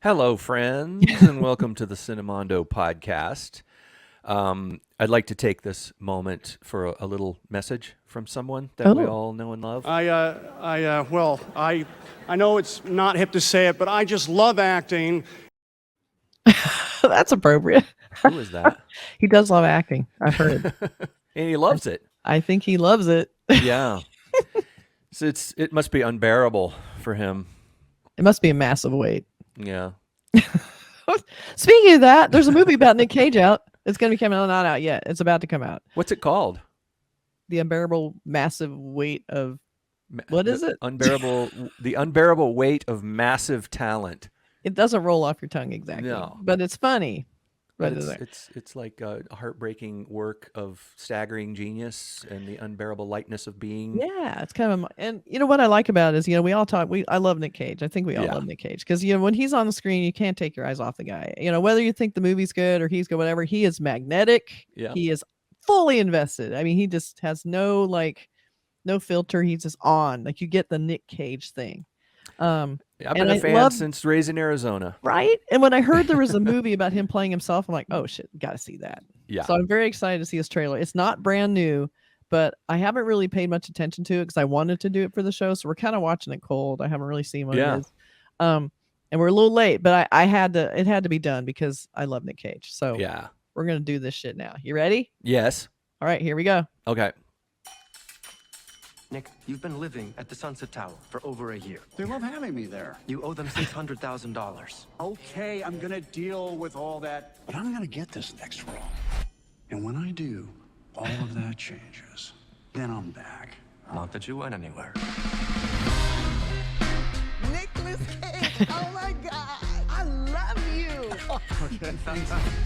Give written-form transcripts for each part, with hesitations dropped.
Hello, friends, and welcome to the Cinemondo podcast. I'd like to take this moment for a little message from someone that we all know and love. I know it's not hip to say it, but I just love acting. That's appropriate. Who is that? He does love acting, I've heard. And he loves it. I think he loves it. Yeah. So it must be unbearable for him. It must be a massive weight. Yeah. Speaking of that, there's a movie about Nic Cage out. It's going to be coming out, not out yet. It's about to come out. What's it called? The Unbearable Massive Weight of... What is it? The Unbearable Weight of Massive Talent. It doesn't roll off your tongue exactly. No. But it's funny. But it's like a heartbreaking work of staggering genius and the unbearable lightness of being. Yeah, it's kind of, and you know what I like about it is, we all talk. I love Nic Cage. I think we all love Nic Cage because when he's on the screen, you can't take your eyes off the guy. Whether you think the movie's good or he's good, whatever, he is magnetic. Yeah. He is fully invested. I mean, he just has no filter. He's just on. Like you get the Nic Cage thing. I've been a fan since Raising Arizona. Right? And when I heard there was a movie about him playing himself, I'm like, oh shit, gotta see that. Yeah. So I'm very excited to see this trailer. It's not brand new, but I haven't really paid much attention to it because I wanted to do it for the show. So we're kind of watching it cold. I haven't really seen what it is. And we're a little late, but it had to be done because I love Nic Cage. So yeah, we're gonna do this shit now. You ready? Yes. All right, here we go. Okay. Nick, you've been living at the Sunset Tower for over a year. They love having me there. You owe them $600,000. Okay, I'm gonna deal with all that, but I'm gonna get this next role. And when I do, all of that changes. Then I'm back. Not that you went anywhere. Nicolas Cage, oh my God, I love you.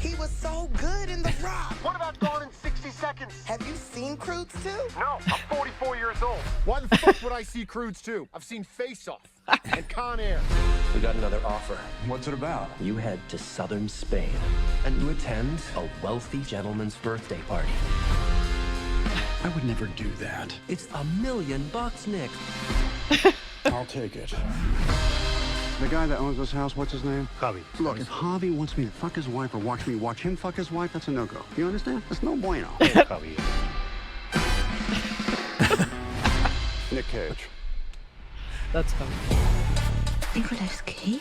He was so good in The Rock. What about Gone in 60 Seconds? Have you seen Croods 2? No, I'm 44 years old. Why the fuck would I see Croods 2? I've seen Face Off and Con Air. We got another offer. What's it about? You head to southern Spain and you attend a wealthy gentleman's birthday party. I would never do that. It's $1 million, Nick. I'll take it. The guy that owns this house, what's his name? Javi. Look, if Javi wants me to fuck his wife or watch me watch him fuck his wife, that's a no-go. You understand? That's no bueno. Javi. Nic Cage. That's fun. Nicolas Cage?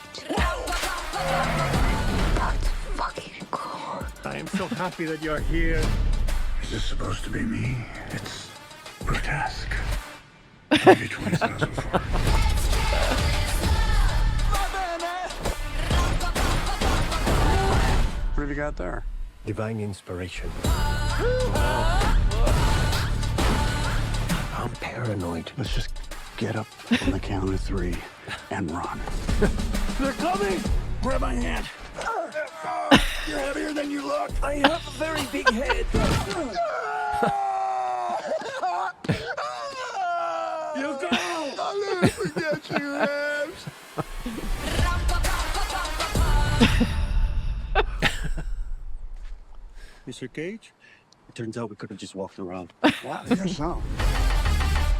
That's fucking cool. I am so happy that you're here. Is this supposed to be me? It's grotesque. Maybe 2004. What have you got there? Divine inspiration. I'm paranoid. Let's just get up on the count of 3 and run. They're coming! Grab my hand. You're heavier than you look. I have a very big head. You go! I'll never forget you, Rams. Mr. Cage? It turns out we could have just walked around. Wow, you're so.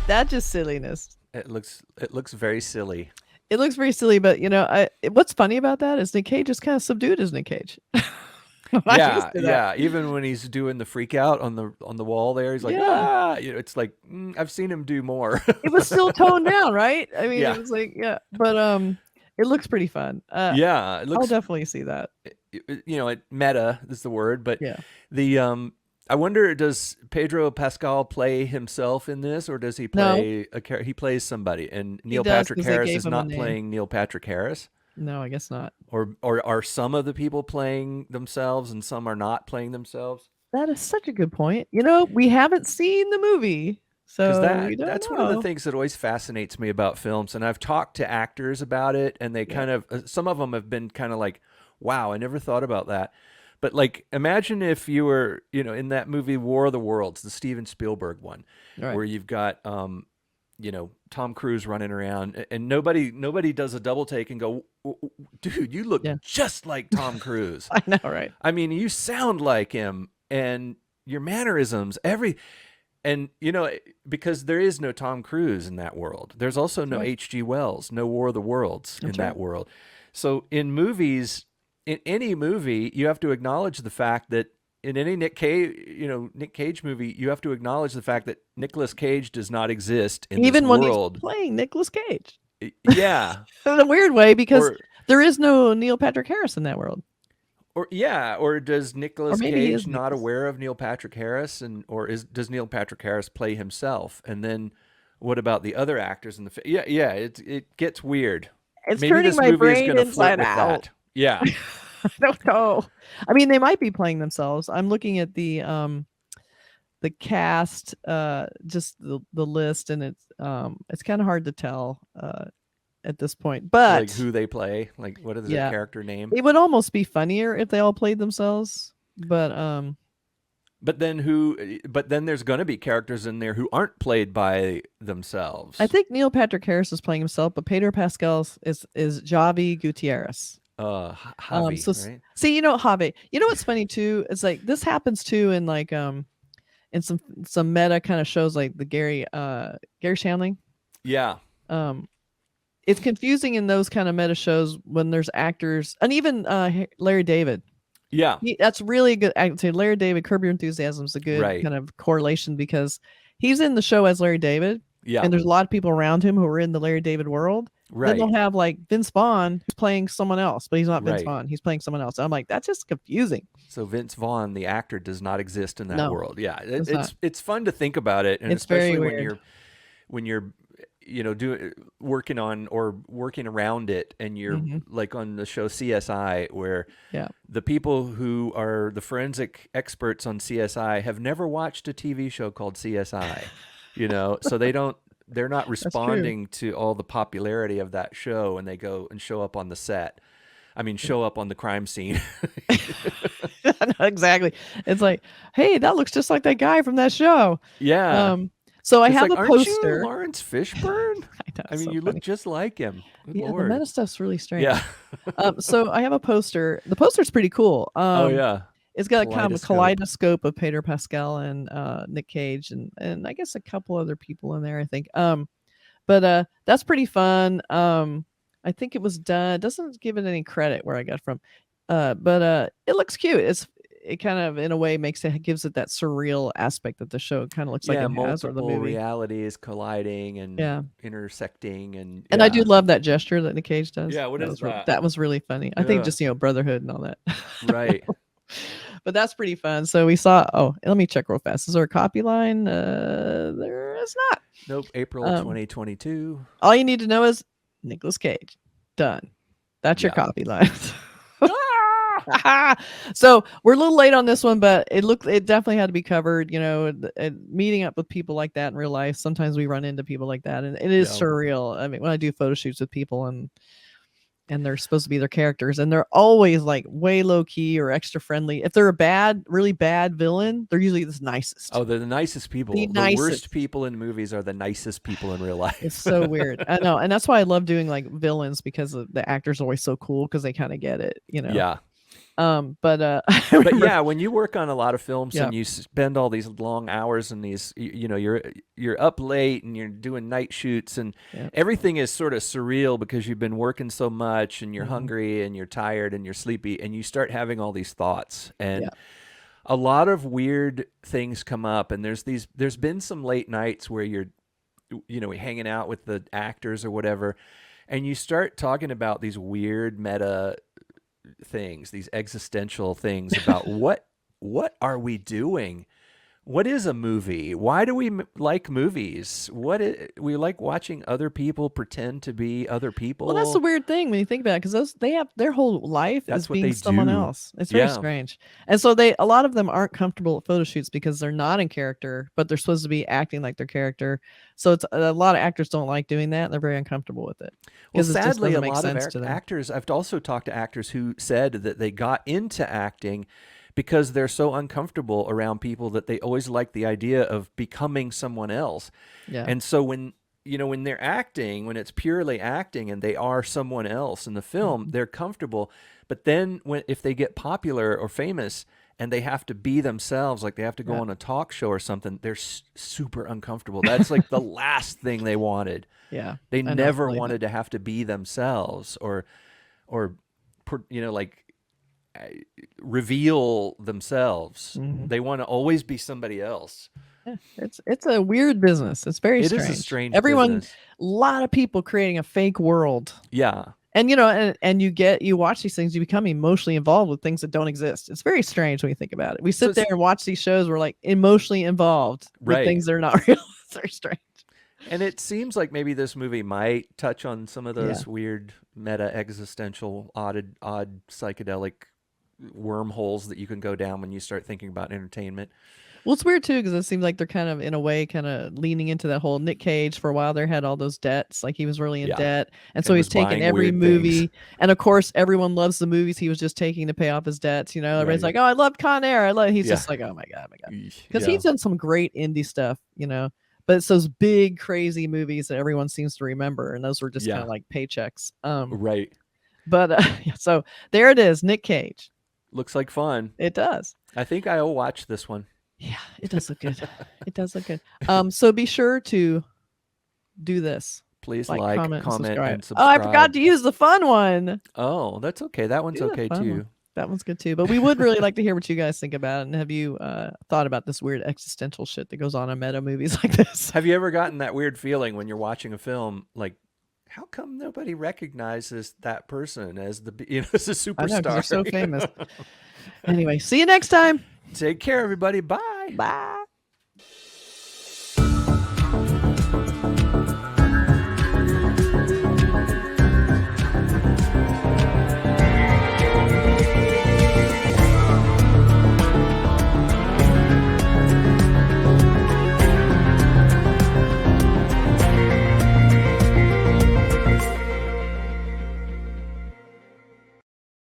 That's just silliness. It looks very silly. It looks very silly, but what's funny about that is Nic Cage is kind of subdued as Nic Cage. Yeah. Even when he's doing the freak out on the wall there, he's like, it's like I've seen him do more. It was still toned down, right? I mean, it was like, but it looks pretty fun. It looks. I'll definitely see that. Meta is the word, but I wonder, does Pedro Pascal play himself in this, or does he play he plays somebody, and Neil Patrick Harris is not playing Neil Patrick Harris? No, I guess not. Or are some of the people playing themselves and some are not playing themselves? That is such a good point. We haven't seen the movie, so that's one of the things that always fascinates me about films, and I've talked to actors about it, and they kind of some of them have been kind of like, wow, I never thought about that. But like, imagine if you were, in that movie War of the Worlds, the Steven Spielberg one, where you've got, Tom Cruise running around, and nobody does a double take and go, dude, you look just like Tom Cruise. I know, right? I mean, you sound like him, and your mannerisms, because there is no Tom Cruise in that world. There's also no H.G. Wells, no War of the Worlds in that world. So in movies, in any movie, you have to acknowledge the fact that in any Nick Cage movie, you have to acknowledge the fact that Nicolas Cage does not exist in Even this when world. he's playing Nicolas Cage. Yeah. In a weird way, because Or- there is no Neil Patrick Harris in that world. Or does Nicolas maybe he is Cage not Nicolas. aware of Neil Patrick Harris, does Neil Patrick Harris play himself? And then what about the other actors in the yeah, it gets weird. It's Maybe turning this my movie is brain gonna flirt inside with out. that. Yeah. I don't know. I mean, they might be playing themselves. I'm looking at the cast, just the list, and it's kind of hard to tell at this point. But Like who they play, like what is their character name? it would almost be funnier if they all played themselves. But then there's going to be characters in there who aren't played by themselves. I think Neil Patrick Harris is playing himself, but Pedro Pascal is Javi Gutierrez. Javi, right? See, Javi. You know what's funny too? It's like this happens too in like in some meta kind of shows like the Gary Shandling. Yeah. It's confusing in those kind of meta shows when there's actors, and even Larry David. Yeah. That's really good. I would say Larry David, Curb Your Enthusiasm is a good kind of correlation because he's in the show as Larry David. Yeah. And there's a lot of people around him who are in the Larry David world. Right. Then they'll have like Vince Vaughn who's playing someone else, but he's not Vince Right. Vaughn. He's playing someone else. I'm like, that's just confusing. So Vince Vaughn, the actor, does not exist in that world. Yeah. It's It's fun to think about it, and It's especially very when you're working on or working around it, and you're like on the show CSI, where the people who are the forensic experts on CSI have never watched a TV show called CSI, so they're not responding to all the popularity of that show, and they go and show up on the set. I mean, show up on the crime scene. Exactly. It's like, hey, that looks just like that guy from that show. Yeah. So I It's have like, a aren't poster. you Lawrence Fishburne? I know, you look just like him. Good Yeah, Lord. the meta stuff's really strange. Yeah. So I have a poster. The poster's pretty cool. Oh yeah. It's got kind of a kaleidoscope of Pedro Pascal and Nic Cage and I guess a couple other people in there, I think. But that's pretty fun. I think it was done. It doesn't give it any credit where I got it from. But it looks cute. It kind of in a way gives it that surreal aspect that the show kind of looks like it has, or the multiple movie. realities colliding and intersecting, and I do love that gesture that Nic Cage does. Yeah, what is that? That was really funny. I think just brotherhood and all that. Right. But that's pretty fun. So we saw. Oh, let me check real fast. Is there a copy line? There is not. Nope. April 2022. All you need to know is Nicolas Cage. Done. That's your copy line. So we're a little late on this one, but it definitely had to be covered. Meeting up with people like that in real life. Sometimes we run into people like that, and it is surreal. I mean, when I do photo shoots with people and they're supposed to be their characters, and they're always like way low key or extra friendly. If they're a really bad villain, they're usually the nicest. Oh, they're the nicest people. The worst people in movies are the nicest people in real life. It's so weird. I know, and that's why I love doing like villains, because the actors are always so cool because they kind of get it. Yeah. But yeah, when you work on a lot of films and you spend all these long hours and these, you're up late and you're doing night shoots and everything is sort of surreal because you've been working so much and you're hungry and you're tired and you're sleepy and you start having all these thoughts and a lot of weird things come up, and there's been some late nights where you're hanging out with the actors or whatever, and you start talking about these weird meta things, these existential things about what are we doing? What is a movie? Why do we like movies? We like watching other people pretend to be other people. Well, that's the weird thing when you think about it, because they have their whole life is being someone else. It's very strange, and so a lot of them aren't comfortable at photo shoots because they're not in character, but they're supposed to be acting like their character. So it's a lot of actors don't like doing that. And they're very uncomfortable with it. Well, sadly, a lot of actors. I've also talked to actors who said that they got into acting because they're so uncomfortable around people that they always like the idea of becoming someone else. Yeah. And so when they're acting, when it's purely acting and they are someone else in the film, they're comfortable. But then if they get popular or famous and they have to be themselves, like they have to go on a talk show or something, they're super uncomfortable. That's like the last thing they wanted. Yeah. They never wanted to have to be themselves or or like reveal themselves. They want to always be somebody else. Yeah, it's a weird business. It's very It strange. is a strange Everyone, business. a lot of people creating a fake world. Yeah. And and you watch these things, you become emotionally involved with things that don't exist. It's very strange when you think about it. We sit there and watch these shows, we're like emotionally involved with things that are not real. It's very strange. And it seems like maybe this movie might touch on some of those weird meta existential odd psychedelic wormholes that you can go down when you start thinking about entertainment. Well, it's weird too, because it seems like they're kind of in a way kind of leaning into that whole Nic Cage. For a while there, had all those debts, like he was really in debt, and so he's taking every movie, and of course everyone loves the movies he was just taking to pay off his debts. Everybody's like, oh, I love Con Air, he's just like, oh my god, because he's done some great indie stuff, but it's those big crazy movies that everyone seems to remember, and those were just kind of like paychecks. Right. But so there it is, Nic Cage. Looks like fun. It does. I think I'll watch this one. Yeah, it does look good. It does look good. So be sure to do this. Please like, comment, and subscribe. Oh, I forgot to use the fun one. Oh, that's okay. That one's okay too. That one's good too. But we would really like to hear what you guys think about it. And have you thought about this weird existential shit that goes on in meta movies like this? Have you ever gotten that weird feeling when you're watching a film, like, how come nobody recognizes that person as the as a superstar? I know, 'cause they're so famous. Anyway, see you next time. Take care, everybody. Bye. Bye.